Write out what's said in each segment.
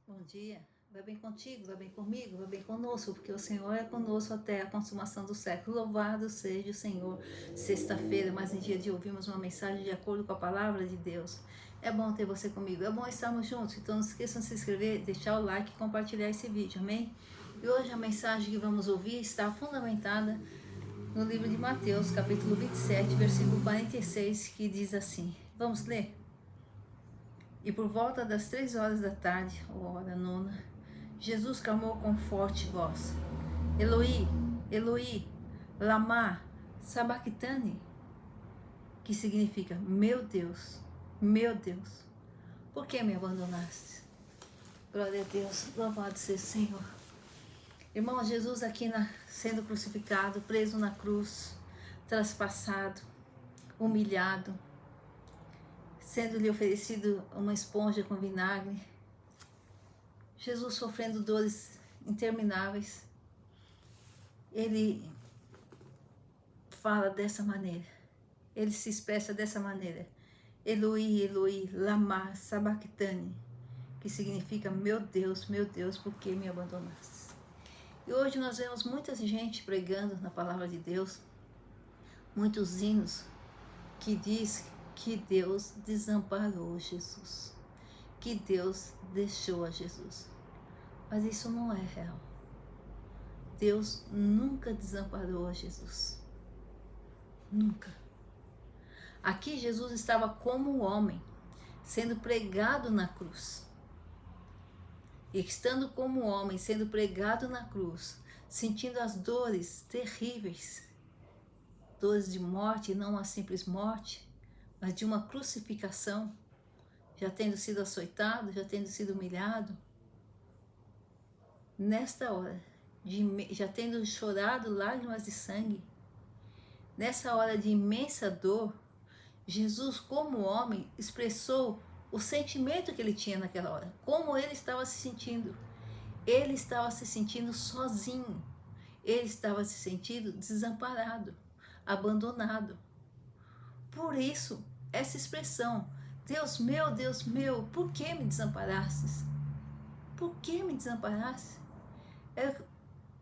Bom dia, vai bem contigo, vai bem comigo, vai bem conosco, porque o Senhor é conosco até a consumação do século. Louvado seja o Senhor. Sexta-feira, mais um dia de ouvirmos uma mensagem de acordo com a palavra de Deus. É bom ter você comigo, é bom estarmos juntos, então não se esqueçam de se inscrever, deixar o like e compartilhar esse vídeo, amém? E hoje a mensagem que vamos ouvir está fundamentada no livro de Mateus, capítulo 27, versículo 46, que diz assim, vamos ler? E por volta das 3 horas da tarde, ou hora nona, Jesus clamou com forte voz: Eloi, Eloi, lama sabachthani, que significa: meu Deus, por que me abandonaste? Glória a Deus, louvado seja o Senhor. Irmão, Jesus aqui sendo crucificado, preso na cruz, traspassado, humilhado, sendo-lhe oferecido uma esponja com vinagre, Jesus sofrendo dores intermináveis, ele fala dessa maneira, ele se expressa dessa maneira: Eloi, Eloi, lama sabachthani, que significa: meu Deus, por que me abandonaste? E hoje nós vemos muita gente pregando na palavra de Deus, muitos hinos que diz que Deus desamparou Jesus, que Deus deixou a Jesus. Mas isso não é real. Deus nunca desamparou a Jesus. Nunca. Aqui Jesus estava como homem, sendo pregado na cruz. E estando como homem, sendo pregado na cruz, sentindo as dores terríveis, dores de morte, não uma simples morte, mas de uma crucificação, já tendo sido açoitado, já tendo sido humilhado. Nesta hora, já tendo chorado lágrimas de sangue, nessa hora de imensa dor, Jesus, como homem, expressou o sentimento que ele tinha naquela hora, como ele estava se sentindo. Ele estava se sentindo sozinho, ele estava se sentindo desamparado, abandonado. Por isso, essa expressão: Deus meu, por que me desamparastes? Por que me desamparaste?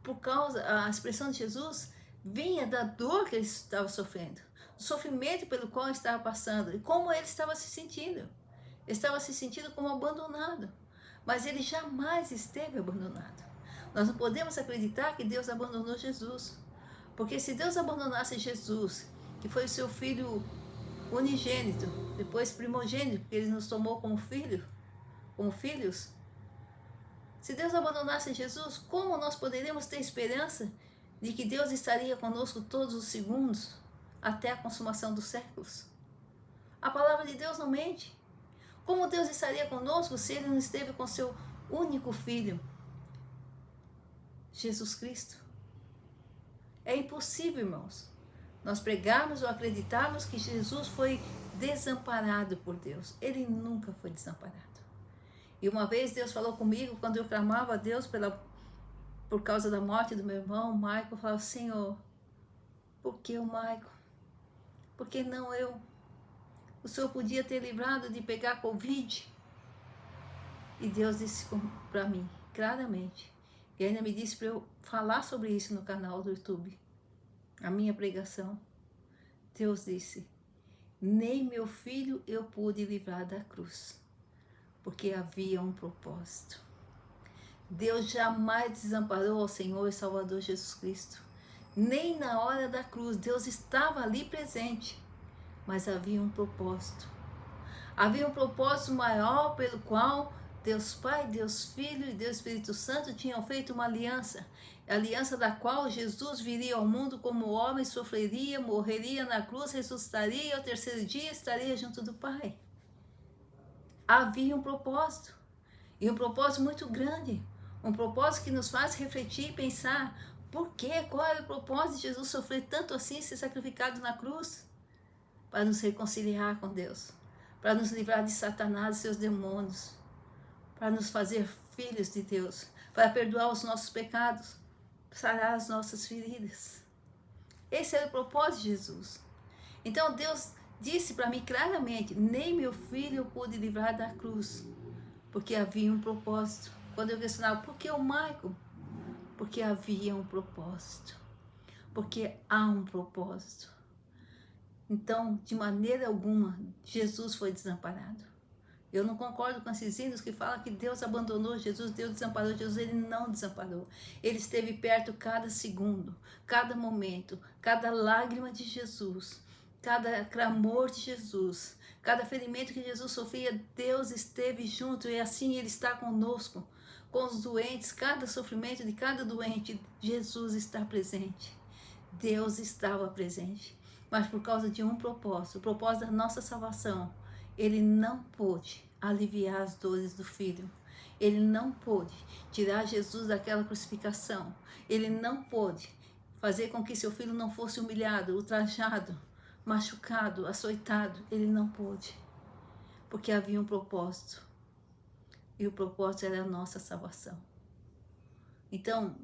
Por causa, a expressão de Jesus vinha da dor que ele estava sofrendo, do sofrimento pelo qual ele estava passando e como ele estava se sentindo. Ele estava se sentindo como abandonado, mas ele jamais esteve abandonado. Nós não podemos acreditar que Deus abandonou Jesus, porque se Deus abandonasse Jesus, que foi o seu filho unigênito, depois primogênito, porque ele nos tomou como filhos, se Deus abandonasse Jesus, como nós poderíamos ter esperança de que Deus estaria conosco todos os segundos até a consumação dos séculos? A palavra de Deus não mente. Como Deus estaria conosco se Ele não esteve com seu único Filho, Jesus Cristo? É impossível, irmãos, nós pregarmos ou acreditarmos que Jesus foi desamparado por Deus. Ele nunca foi desamparado. E uma vez Deus falou comigo, quando eu clamava a Deus por causa da morte do meu irmão, Michael, eu falava: Senhor, por que o Michael? Por que não eu? O Senhor podia ter livrado de pegar Covid. E Deus disse para mim, claramente, e ainda me disse para eu falar sobre isso no canal do YouTube, a minha pregação. Deus disse: nem meu filho eu pude livrar da cruz, porque havia um propósito. Deus jamais desamparou ao Senhor e Salvador Jesus Cristo. Nem na hora da cruz, Deus estava ali presente, mas havia um propósito. Havia um propósito maior pelo qual Deus Pai, Deus Filho e Deus Espírito Santo tinham feito uma aliança. A aliança da qual Jesus viria ao mundo como homem, sofreria, morreria na cruz, ressuscitaria e ao terceiro dia estaria junto do Pai. Havia um propósito, e um propósito muito grande, um propósito que nos faz refletir e pensar: por quê? Qual era o propósito de Jesus sofrer tanto assim, ser sacrificado na cruz? Para nos reconciliar com Deus, para nos livrar de Satanás e seus demônios, para nos fazer filhos de Deus, para perdoar os nossos pecados, sarar as nossas feridas. Esse era o propósito de Jesus. Então Deus disse para mim claramente: nem meu filho eu pude livrar da cruz, Porque havia um propósito. Quando eu questionava, por que o Michael? Porque havia um propósito. Porque há um propósito. Então, de maneira alguma, Jesus foi desamparado. Eu não concordo com esses índios que falam que Deus abandonou Jesus, Deus desamparou Jesus. Ele não desamparou. Ele esteve perto cada segundo, cada momento, cada lágrima de Jesus, cada clamor de Jesus, cada ferimento que Jesus sofria, Deus esteve junto e assim Ele está conosco. Com os doentes, cada sofrimento de cada doente, Jesus está presente. Deus estava presente. Mas por causa de um propósito, o propósito da nossa salvação, Ele não pôde aliviar as dores do filho. Ele não pôde tirar Jesus daquela crucificação. Ele não pôde fazer com que seu filho não fosse humilhado, ultrajado, machucado, açoitado. Ele não pôde. Porque havia um propósito. E o propósito era a nossa salvação. Então,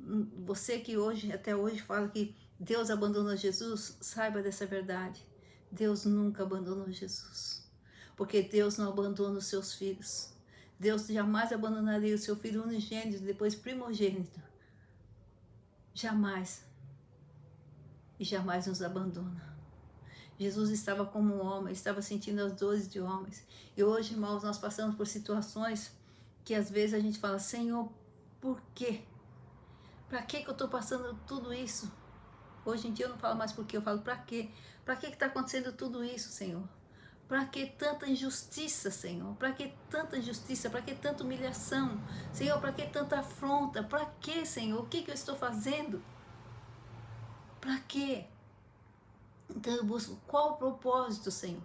você que hoje, até hoje, fala que Deus abandonou Jesus, saiba dessa verdade. Deus nunca abandonou Jesus. Porque Deus não abandona os seus filhos. Deus jamais abandonaria o seu filho unigênito, depois primogênito. Jamais. E jamais nos abandona. Jesus estava como um homem, estava sentindo as dores de homens. E hoje, irmãos, nós passamos por situações que às vezes a gente fala, Senhor, por quê? Para que eu estou passando tudo isso? Hoje em dia eu não falo mais por quê, eu falo para quê? Para que está acontecendo tudo isso, Senhor? Para que tanta injustiça, Senhor? Para que tanta injustiça? Para que tanta humilhação? Senhor, para que tanta afronta? Para que, Senhor? O que eu estou fazendo? Para quê? Então eu busco qual o propósito, Senhor?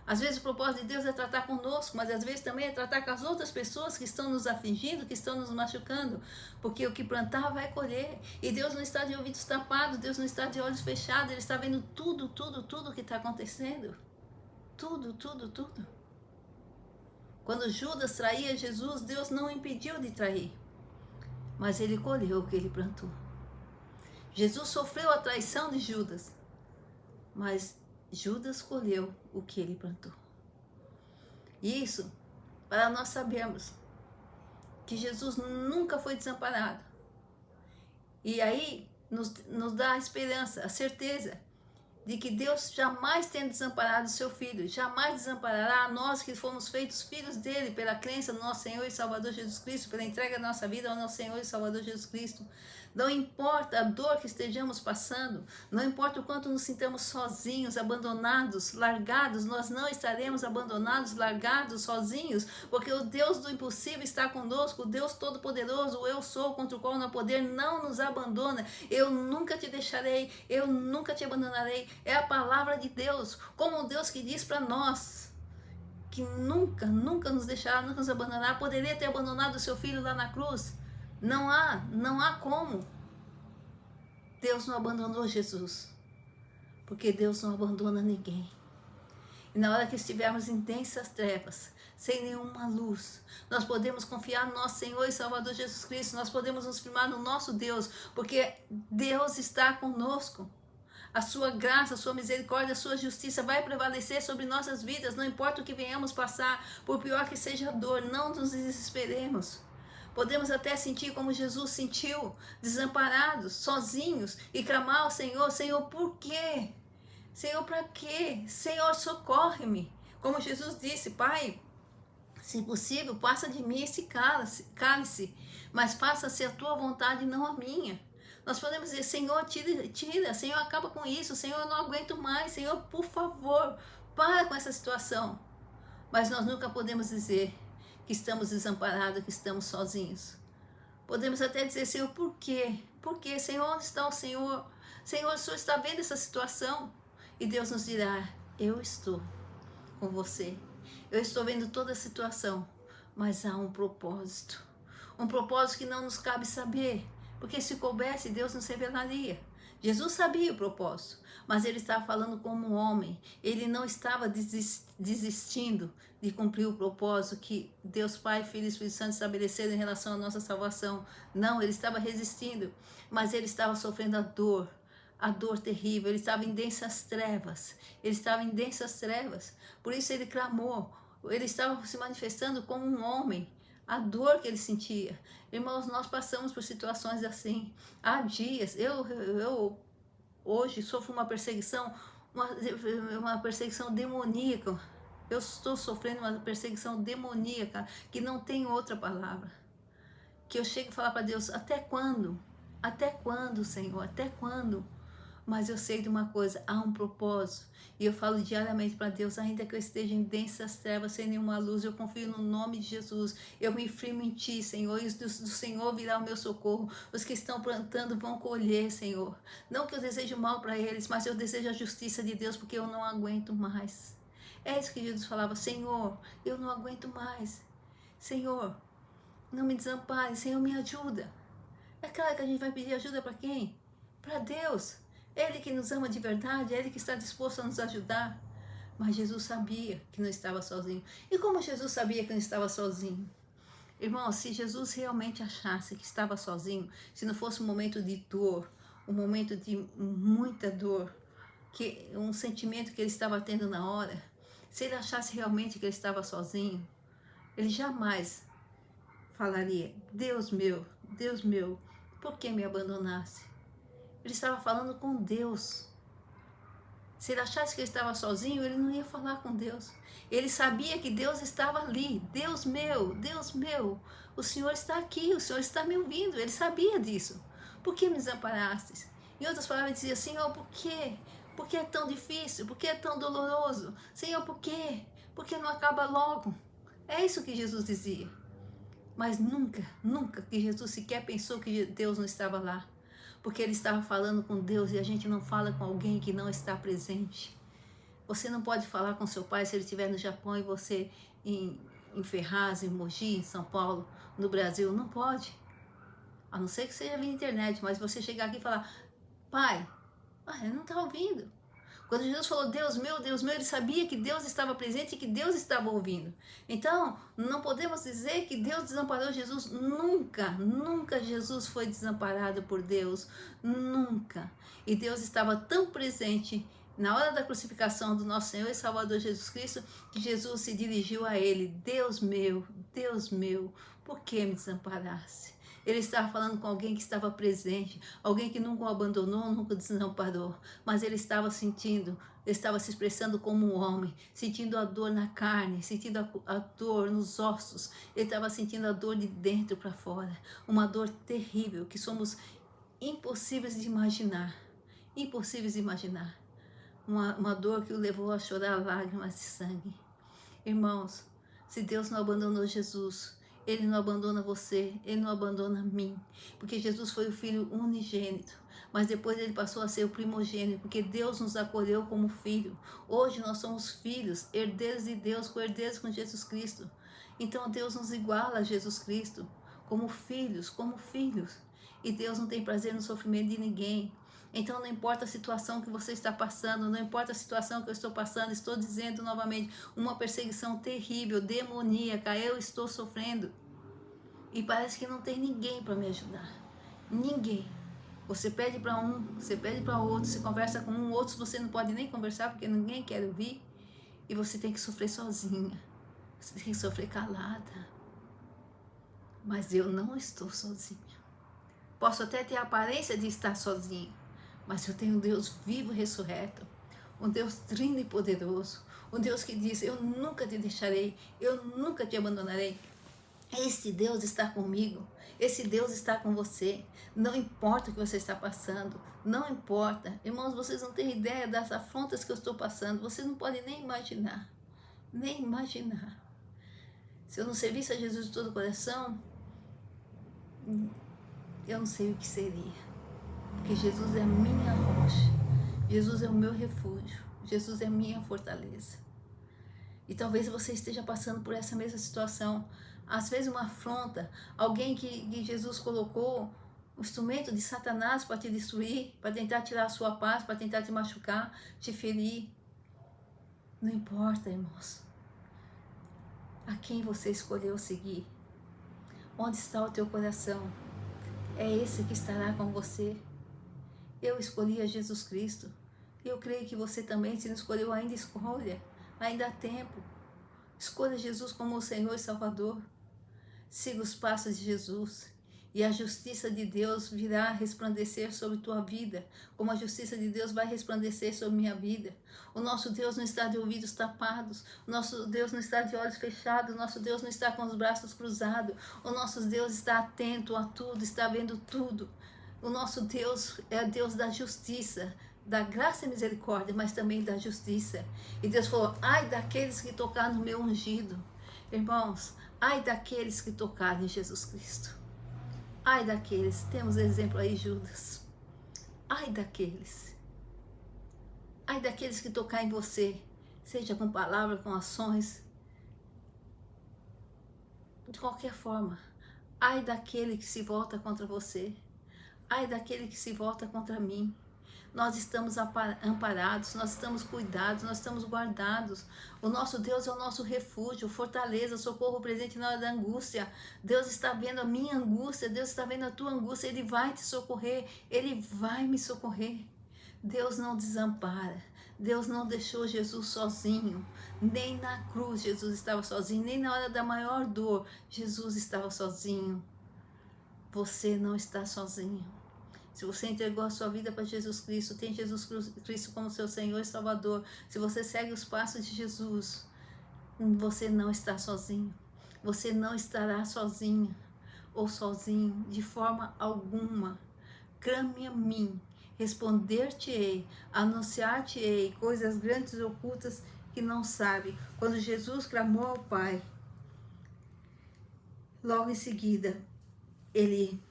Às vezes o propósito de Deus é tratar conosco, mas às vezes também é tratar com as outras pessoas que estão nos afligindo, que estão nos machucando. Porque o que plantar vai colher. E Deus não está de ouvidos tapados, Deus não está de olhos fechados, Ele está vendo tudo o que está acontecendo. Tudo. Quando Judas traía Jesus, Deus não impediu de trair. Mas Ele colheu o que Ele plantou. Jesus sofreu a traição de Judas. Mas Judas colheu o que ele plantou. Isso para nós sabermos que Jesus nunca foi desamparado. E aí nos dá a esperança, a certeza de que Deus jamais tem desamparado o seu Filho, jamais desamparará a nós que fomos feitos filhos dele pela crença no nosso Senhor e Salvador Jesus Cristo, pela entrega da nossa vida ao nosso Senhor e Salvador Jesus Cristo. Não importa a dor que estejamos passando, não importa o quanto nos sintamos sozinhos, abandonados, largados, nós não estaremos abandonados, largados, sozinhos, porque o Deus do impossível está conosco, o Deus Todo-Poderoso, o Eu Sou, contra o qual não há poder, não nos abandona. Eu nunca te deixarei, eu nunca te abandonarei. É a palavra de Deus, como o Deus que diz para nós, que nunca nos deixará, nunca nos abandonará. Poderia ter abandonado o seu filho lá na cruz. Não há como. Deus não abandonou Jesus, porque Deus não abandona ninguém. E na hora que estivermos em densas trevas, sem nenhuma luz, nós podemos confiar no nosso Senhor e Salvador Jesus Cristo, nós podemos nos firmar no nosso Deus, porque Deus está conosco. A sua graça, a sua misericórdia, a sua justiça vai prevalecer sobre nossas vidas, não importa o que venhamos passar, por pior que seja a dor, não nos desesperemos. Podemos até sentir como Jesus sentiu, desamparados, sozinhos, e clamar ao Senhor, Senhor, por quê? Senhor, para quê? Senhor, socorre-me. Como Jesus disse, Pai, se possível, passa de mim esse cálice, mas faça-se a tua vontade, não a minha. Nós podemos dizer, Senhor, tira, Senhor, acaba com isso, Senhor, eu não aguento mais, Senhor, por favor, para com essa situação. Mas nós nunca podemos dizer que estamos desamparados, que estamos sozinhos. Podemos até dizer, Senhor, por quê? Por quê? Senhor, onde está o Senhor? Senhor, o Senhor está vendo essa situação? E Deus nos dirá, eu estou com você. Eu estou vendo toda a situação, mas há um propósito. Um propósito que não nos cabe saber, porque se coubesse, Deus nos revelaria. Jesus sabia o propósito, mas ele estava falando como um homem. Ele não estava desistindo de cumprir o propósito que Deus Pai, Filho e Espírito Santo estabeleceram em relação à nossa salvação. Não, ele estava resistindo, mas ele estava sofrendo a dor terrível. Ele estava em densas trevas. Por isso ele clamou. Ele estava se manifestando como um homem, a dor que ele sentia. Irmãos, nós passamos por situações assim. Há dias, eu hoje sofro uma perseguição, uma perseguição demoníaca. Eu estou sofrendo uma perseguição demoníaca, que não tem outra palavra. Que eu chego a falar para Deus, até quando? Até quando, Senhor? Até quando? Mas eu sei de uma coisa, há um propósito. E eu falo diariamente para Deus, ainda que eu esteja em densas trevas, sem nenhuma luz, eu confio no nome de Jesus. Eu me firmo em Ti, Senhor, e do Senhor virá o meu socorro. Os que estão plantando vão colher, Senhor. Não que eu deseje mal para eles, mas eu desejo a justiça de Deus, porque eu não aguento mais. É isso que Jesus falava, Senhor, eu não aguento mais. Senhor, não me desampare, Senhor, me ajuda. É claro que a gente vai pedir ajuda para quem? Para Deus. Ele que nos ama de verdade, Ele que está disposto a nos ajudar. Mas Jesus sabia que não estava sozinho. E como Jesus sabia que não estava sozinho? Irmão, se Jesus realmente achasse que estava sozinho, se não fosse um momento de dor, um momento de muita dor, um sentimento que ele estava tendo na hora, se ele achasse realmente que ele estava sozinho, ele jamais falaria, Deus meu, por que me abandonaste? Ele estava falando com Deus. Se ele achasse que ele estava sozinho, ele não ia falar com Deus. Ele sabia que Deus estava ali. Deus meu, o Senhor está aqui, o Senhor está me ouvindo. Ele sabia disso. Por que me desamparastes? Em outras palavras, ele dizia, Senhor, por quê? Por que é tão difícil? Por que é tão doloroso? Senhor, por quê? Por que não acaba logo? É isso que Jesus dizia. Mas nunca que Jesus sequer pensou que Deus não estava lá. Porque ele estava falando com Deus e a gente não fala com alguém que não está presente. Você não pode falar com seu pai se ele estiver no Japão e você em Ferraz, em Mogi, em São Paulo, no Brasil. Não pode. A não ser que seja via internet, mas você chegar aqui e falar, pai, ele não está ouvindo. Quando Jesus falou Deus meu, ele sabia que Deus estava presente e que Deus estava ouvindo. Então, não podemos dizer que Deus desamparou Jesus. Nunca Jesus foi desamparado por Deus. Nunca. E Deus estava tão presente na hora da crucificação do nosso Senhor e Salvador Jesus Cristo, que Jesus se dirigiu a ele, Deus meu, por que me desamparaste? Ele estava falando com alguém que estava presente, alguém que nunca o abandonou, nunca o desamparou, mas ele estava sentindo, ele estava se expressando como um homem, sentindo a dor na carne, sentindo a dor nos ossos, ele estava sentindo a dor de dentro para fora, uma dor terrível que somos impossíveis de imaginar, uma dor que o levou a chorar lágrimas de sangue. Irmãos, se Deus não abandonou Jesus, Ele não abandona você, Ele não abandona mim, porque Jesus foi o Filho unigênito, mas depois Ele passou a ser o primogênito, porque Deus nos acolheu como filho. Hoje nós somos filhos, herdeiros de Deus, co-herdeiros com Jesus Cristo. Então Deus nos iguala a Jesus Cristo, como filhos, e Deus não tem prazer no sofrimento de ninguém. Então não importa a situação que você está passando, não importa a situação que eu estou passando, estou dizendo novamente, uma perseguição terrível, demoníaca, eu estou sofrendo. E parece que não tem ninguém para me ajudar. Ninguém. Você pede para um, você pede para outro, você conversa com um, outros você não pode nem conversar porque ninguém quer ouvir. E você tem que sofrer sozinha. Você tem que sofrer calada. Mas eu não estou sozinha. Posso até ter a aparência de estar sozinha, mas eu tenho um Deus vivo e ressurreto, um Deus trino e poderoso, um Deus que diz, eu nunca te deixarei, eu nunca te abandonarei. Esse Deus está comigo, esse Deus está com você, não importa o que você está passando, não importa. Irmãos, vocês não têm ideia das afrontas que eu estou passando, vocês não podem nem imaginar. Se eu não servisse a Jesus de todo o coração, eu não sei o que seria. Porque Jesus é a minha rocha, Jesus é o meu refúgio, Jesus é a minha fortaleza. E talvez você esteja passando por essa mesma situação, às vezes uma afronta, alguém que Jesus colocou um instrumento de Satanás para te destruir, para tentar tirar a sua paz, para tentar te machucar, te ferir. Não importa, irmãos, a quem você escolheu seguir, onde está o teu coração, é esse que estará com você. Eu escolhi a Jesus Cristo. Eu creio que você também, se não escolheu ainda, escolha. Ainda há tempo. Escolha Jesus como o Senhor e Salvador. Siga os passos de Jesus. E a justiça de Deus virá resplandecer sobre tua vida, como a justiça de Deus vai resplandecer sobre minha vida. O nosso Deus não está de ouvidos tapados, o nosso Deus não está de olhos fechados, o nosso Deus não está com os braços cruzados, o nosso Deus está atento a tudo, está vendo tudo. O nosso Deus é o Deus da justiça, da graça e misericórdia, mas também da justiça. E Deus falou, ai daqueles que tocarem no meu ungido. Irmãos, ai daqueles que tocarem em Jesus Cristo. Ai daqueles, temos exemplo aí, Judas. Ai daqueles. Ai daqueles que tocar em você, seja com palavras, com ações, de qualquer forma. Ai daquele que se volta contra você. Ai daquele que se volta contra mim. Nós estamos amparados, nós estamos cuidados, nós estamos guardados. O nosso Deus é o nosso refúgio, fortaleza, socorro presente na hora da angústia. Deus está vendo a minha angústia, Deus está vendo a tua angústia, Ele vai te socorrer, Ele vai me socorrer. Deus não desampara, Deus não deixou Jesus sozinho, nem na cruz Jesus estava sozinho, nem na hora da maior dor Jesus estava sozinho. Você não está sozinho. Se você entregou a sua vida para Jesus Cristo, tem Jesus Cristo como seu Senhor e Salvador, se você segue os passos de Jesus, você não está sozinho. Você não estará sozinha ou sozinho de forma alguma. Clame a mim, responder-te-ei, anunciar-te-ei coisas grandes e ocultas que não sabe. Quando Jesus clamou ao Pai, logo em seguida, ele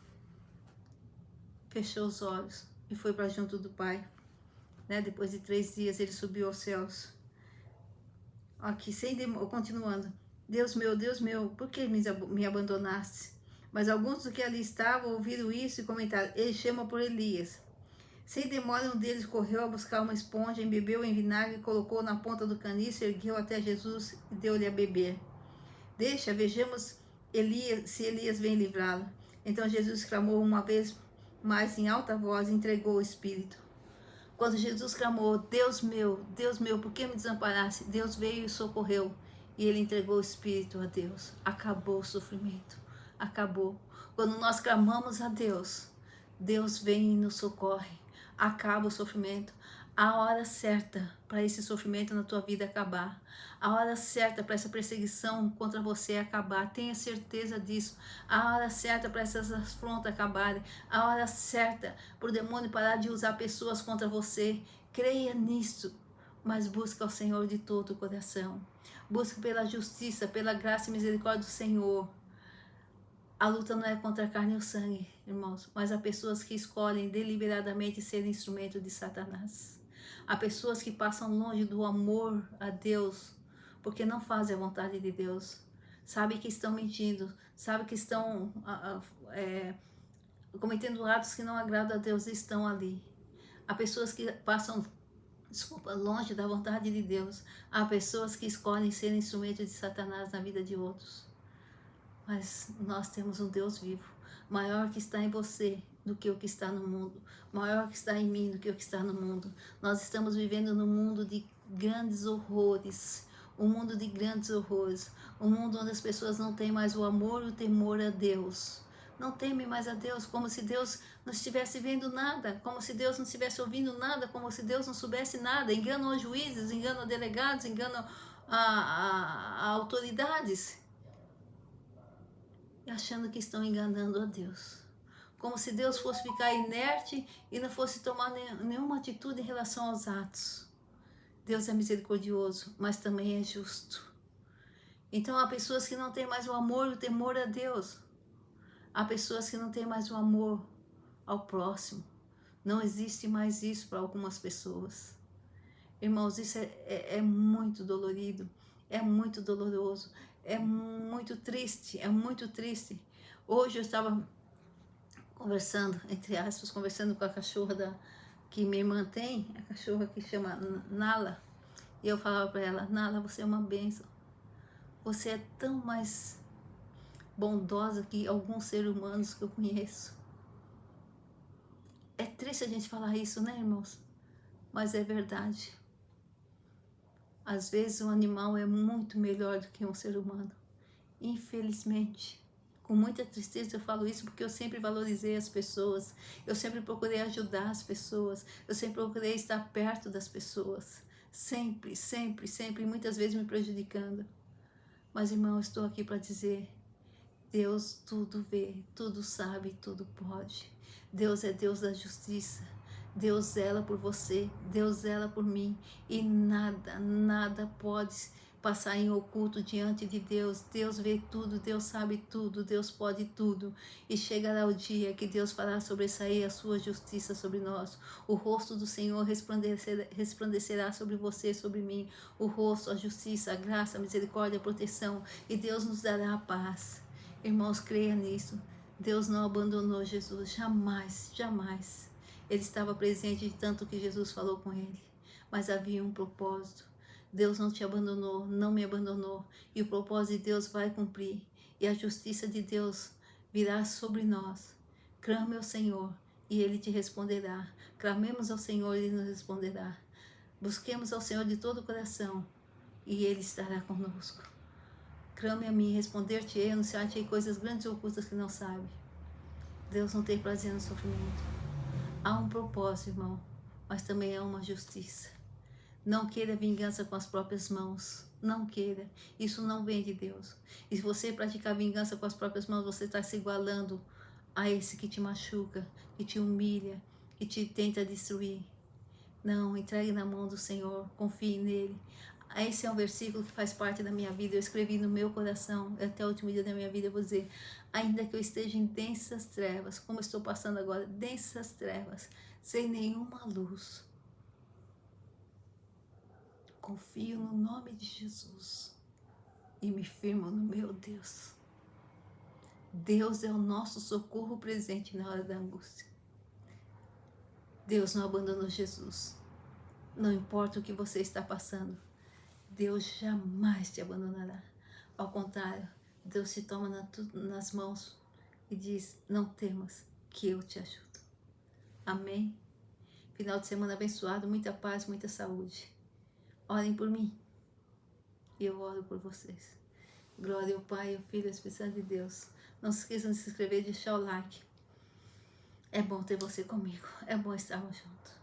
fechou os olhos e foi para junto do Pai. Depois de 3 dias ele subiu aos céus. Aqui, continuando. Deus meu, por que me abandonaste? Mas alguns dos que ali estavam ouviram isso e comentaram, ele chama por Elias. Sem demora, um deles correu a buscar uma esponja, embebeu em vinagre, colocou na ponta do caniço, ergueu até Jesus e deu-lhe a beber. Deixa, vejamos se Elias vem livrá-lo. Então Jesus clamou uma vez mais em alta voz, entregou o Espírito. Quando Jesus clamou, Deus meu, por que me desamparaste? Deus veio e socorreu. E ele entregou o Espírito a Deus. Acabou o sofrimento. Acabou. Quando nós clamamos a Deus, Deus vem e nos socorre. Acaba o sofrimento. A hora certa para esse sofrimento na tua vida acabar. A hora certa para essa perseguição contra você acabar. Tenha certeza disso. A hora certa para essas afrontas acabarem. A hora certa para o demônio parar de usar pessoas contra você. Creia nisso. Mas busca ao Senhor de todo o coração. Busque pela justiça, pela graça e misericórdia do Senhor. A luta não é contra a carne e o sangue, irmãos, mas há pessoas que escolhem deliberadamente ser instrumento de Satanás. Há pessoas que passam longe do amor a Deus, porque não fazem a vontade de Deus. Sabem que estão mentindo, sabem que estão cometendo atos que não agradam a Deus e estão ali. Há pessoas que passam longe da vontade de Deus. Há pessoas que escolhem ser instrumento de Satanás na vida de outros. Mas nós temos um Deus vivo, maior que está em você do que o que está no mundo, maior que está em mim do que o que está no mundo. Nós estamos vivendo num mundo de grandes horrores, um mundo de grandes horrores, um mundo onde as pessoas não têm mais o amor e o temor a Deus. Não temem mais a Deus, como se Deus não estivesse vendo nada, como se Deus não estivesse ouvindo nada, como se Deus não soubesse nada. Enganam os juízes, enganam delegados, enganam a autoridades, achando que estão enganando a Deus. Como se Deus fosse ficar inerte e não fosse tomar nenhuma atitude em relação aos atos. Deus é misericordioso, mas também é justo. Então há pessoas que não têm mais o amor e o temor a Deus. Há pessoas que não têm mais o amor ao próximo. Não existe mais isso para algumas pessoas. Irmãos, isso é muito dolorido, é muito doloroso. É muito triste, é muito triste. Hoje eu estava conversando, entre aspas, conversando com a cachorra que minha irmã tem, a cachorra que chama Nala, e eu falava para ela, Nala, você é uma bênção. Você é tão mais bondosa que alguns seres humanos que eu conheço. É triste a gente falar isso, né, irmãos? Mas é verdade. Às vezes um animal é muito melhor do que um ser humano. Infelizmente, Com muita tristeza eu falo isso porque eu sempre valorizei as pessoas, eu sempre procurei ajudar as pessoas, eu sempre procurei estar perto das pessoas, sempre, sempre, sempre, muitas vezes me prejudicando. Mas, irmão, eu estou aqui para dizer, Deus tudo vê, tudo sabe, tudo pode. Deus é Deus da justiça. Deus zela por você, Deus zela por mim. E nada, nada pode passar em oculto diante de Deus. Deus vê tudo, Deus sabe tudo, Deus pode tudo. E chegará o dia que Deus fará sobressair a sua justiça sobre nós. O rosto do Senhor resplandecerá sobre você, sobre mim. O rosto, a justiça, a graça, a misericórdia, a proteção. E Deus nos dará a paz. Irmãos, creia nisso. Deus não abandonou Jesus, jamais, jamais. Ele estava presente de tanto que Jesus falou com ele, mas havia um propósito. Deus não te abandonou, não me abandonou, e o propósito de Deus vai cumprir, e a justiça de Deus virá sobre nós. Clame ao Senhor, e Ele te responderá. Clamemos ao Senhor, e Ele nos responderá. Busquemos ao Senhor de todo o coração, e Ele estará conosco. Clame a mim, responder-te-ei, anunciar-te-ei coisas grandes e ocultas que não sabe. Deus não tem prazer no sofrimento. Há um propósito, irmão, mas também há uma justiça. Não queira vingança com as próprias mãos. Não queira. Isso não vem de Deus. E se você praticar vingança com as próprias mãos, você está se igualando a esse que te machuca, que te humilha, que te tenta destruir. Não, entregue na mão do Senhor, confie nele. Esse é um versículo que faz parte da minha vida, eu escrevi no meu coração, até o último dia da minha vida eu vou dizer, ainda que eu esteja em densas trevas, como estou passando agora, densas trevas, sem nenhuma luz, confio no nome de Jesus e me firmo no meu Deus. Deus é o nosso socorro presente na hora da angústia. Deus não abandonou Jesus. Não importa o que você está passando, Deus jamais te abandonará. Ao contrário, Deus te toma nas mãos e diz, não temas, que eu te ajudo. Amém? Final de semana abençoado, muita paz, muita saúde. Orem por mim e eu oro por vocês. Glória ao Pai, ao Filho e ao Espírito Santo de Deus. Não se esqueçam de se inscrever e deixar o like. É bom ter você comigo, é bom estarmos juntos.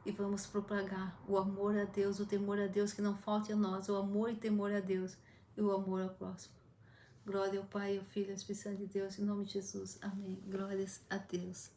E vamos propagar o amor a Deus, o temor a Deus, que não falte a nós, o amor e temor a Deus e o amor ao próximo. Glória ao Pai, ao Filho e ao Espírito Santo de Deus, em nome de Jesus. Amém. Glórias a Deus.